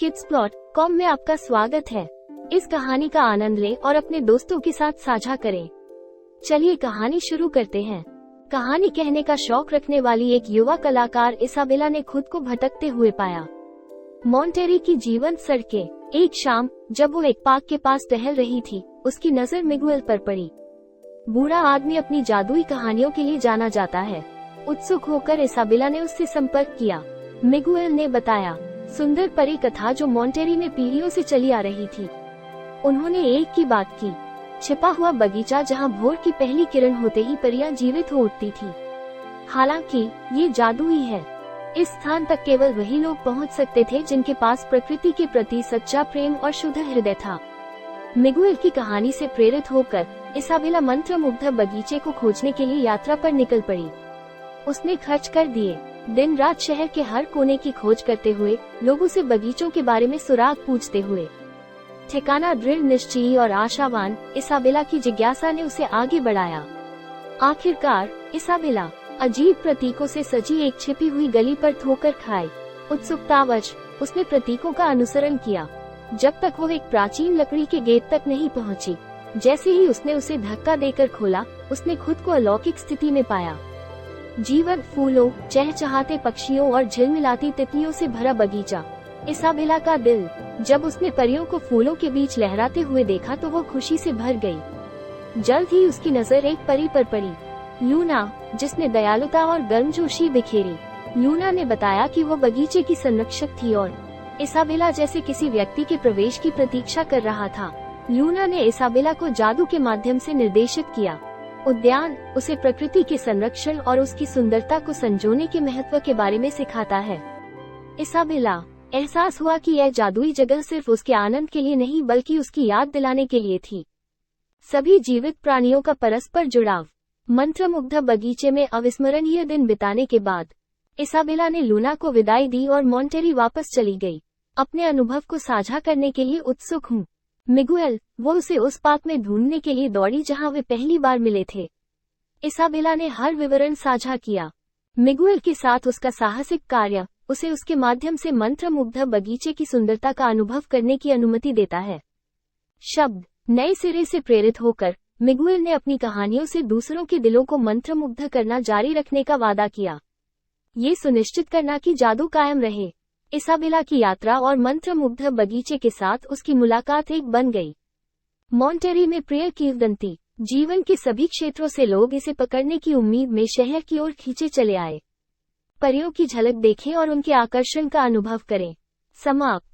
kidsplot.com में आपका स्वागत है। इस कहानी का आनंद लें और अपने दोस्तों के साथ साझा करें। चलिए कहानी शुरू करते हैं। कहानी कहने का शौक रखने वाली एक युवा कलाकार इसाबेला ने खुद को भटकते हुए पाया। मॉन्टेरी की जीवंत सड़कें। एक शाम जब वो एक पार्क के पास टहल रही थी, उसकी नजर मिगुएल पर पड़ी। बूढ़ा आदमी अपनी जादुई कहानियों के लिए जाना जाता है। उत्सुक होकर इसाबेला ने उससे संपर्क किया। मिगुएल ने बताया, सुंदर परी कथा जो मॉन्टेरी में पीढ़ियों से चली आ रही थी। उन्होंने एक की बात की, छिपा हुआ बगीचा जहां भोर की पहली किरण होते ही परियां जीवित हो उठती थी। हालांकि ये जादू ही है। इस स्थान तक केवल वही लोग पहुंच सकते थे जिनके पास प्रकृति के प्रति सच्चा प्रेम और शुद्ध हृदय था। मिगुएल की कहानी से प्रेरित होकर इसाबेला मंत्रमुग्ध बगीचे को खोजने के लिए यात्रा पर निकल पड़ी। उसने खर्च कर दिए दिन रात शहर के हर कोने की खोज करते हुए, लोगों से बगीचों के बारे में सुराग पूछते हुए। ठिकाना दृढ़ निश्चयी और आशावान इसाबेला की जिज्ञासा ने उसे आगे बढ़ाया। आखिरकार इसाबेला अजीब प्रतीकों से सजी एक छिपी हुई गली पर ठोकर खाए। उत्सुकतावश उसने प्रतीकों का अनुसरण किया, जब तक वो एक प्राचीन लकड़ी के गेट तक नहीं पहुंची। जैसे ही उसने उसे धक्का देकर खोला, उसने खुद को अलौकिक स्थिति में पाया। जीवंत फूलों, चहचहाते पक्षियों और झिलमिलाती तितलियों से भरा बगीचा। इसाबेला का दिल जब उसने परियों को फूलों के बीच लहराते हुए देखा तो वो खुशी से भर गई। जल्द ही उसकी नजर एक परी पर पड़ी, लूना, जिसने दयालुता और गर्मजोशी बिखेरी। लूना ने बताया कि वो बगीचे की संरक्षक थी और इसाबेला जैसे किसी व्यक्ति के प्रवेश की प्रतीक्षा कर रहा था। लूना ने इसाबेला को जादू के माध्यम से निर्देशित किया। उद्यान उसे प्रकृति के संरक्षण और उसकी सुंदरता को संजोने के महत्व के बारे में सिखाता है। इसाबेला एहसास हुआ कि यह जादुई जगह सिर्फ उसके आनंद के लिए नहीं बल्कि उसकी याद दिलाने के लिए थी। सभी जीवित प्राणियों का परस्पर जुड़ाव। मंत्रमुग्ध बगीचे में अविस्मरणीय दिन बिताने के बाद इसाबेला ने लूना को विदाई दी और मॉन्टेरी वापस चली गई। अपने अनुभव को साझा करने के लिए उत्सुक हूँ। मिगुएल, वो उसे उस पार्क में ढूंढने के लिए दौड़ी जहां वे पहली बार मिले थे। इसाबेला ने हर विवरण साझा किया। मिगुएल के साथ उसका साहसिक कार्य उसे उसके माध्यम से मंत्रमुग्ध बगीचे की सुंदरता का अनुभव करने की अनुमति देता है। शब्द नए सिरे से प्रेरित होकर मिगुएल ने अपनी कहानियों से दूसरों के दिलों को मंत्रमुग्ध करना जारी रखने का वादा किया, ये सुनिश्चित करना कि जादू कायम रहे। इसाबेला की यात्रा और मंत्रमुग्ध बगीचे के साथ उसकी मुलाकात एक बन गई। मॉन्टेरी में प्रिय किंवदंती। जीवन के सभी क्षेत्रों से लोग इसे पकड़ने की उम्मीद में शहर की ओर खींचे चले आए। परियों की झलक देखें और उनके आकर्षण का अनुभव करें। समाप्त।